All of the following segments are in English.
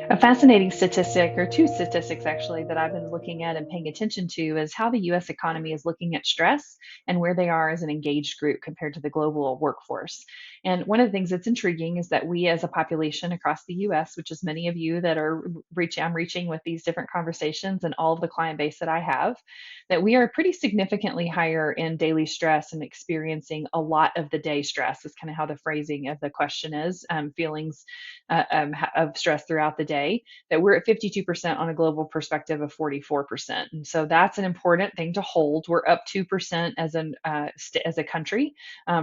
A fascinating statistic, or two statistics actually, that I've been looking at and paying attention to is how the US economy is looking at stress and where they are as an engaged group compared to the global workforce. And one of the things that's intriguing is that we as a population across the US, which is many of you that are I'm reaching with these different conversations and all of the client base that I have, that we are pretty significantly higher in daily stress and experiencing a lot of the day stress is kind of how the phrasing of the question is, feelings of stress throughout the day, that we're at 52% on a global perspective of 44%. And so that's an important thing to hold. We're up 2% as a country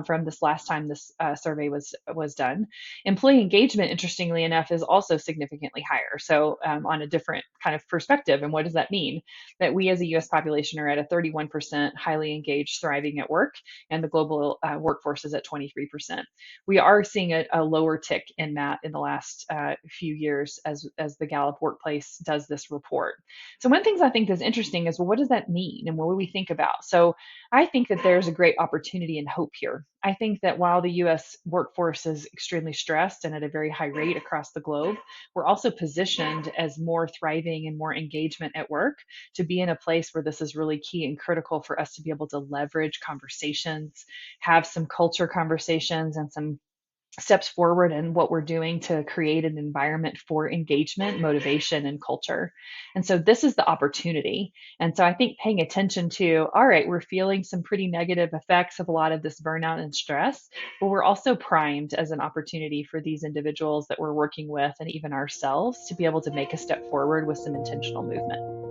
from this last time this survey was done. Employee engagement, interestingly enough, is also significantly higher. So on a different kind of perspective. And what does that mean? That we as a US population are at a 31% highly engaged, thriving at work, and the global workforce is at 23%. We are seeing a lower tick in that in the last few years as the Gallup Workplace does this report. So one of the things I think is interesting is, well, what does that mean, and what do we think about? So I think that there's a great opportunity and hope here. I think that while the U.S. workforce is extremely stressed and at a very high rate across the globe, we're also positioned as more thriving and more engagement at work to be in a place where this is really key and critical for us to be able to leverage conversations, have some culture conversations and some steps forward in what we're doing to create an environment for engagement, motivation, and culture. And so this is the opportunity. And so I think paying attention to, all right, we're feeling some pretty negative effects of a lot of this burnout and stress, but we're also primed as an opportunity for these individuals that we're working with and even ourselves to be able to make a step forward with some intentional movement.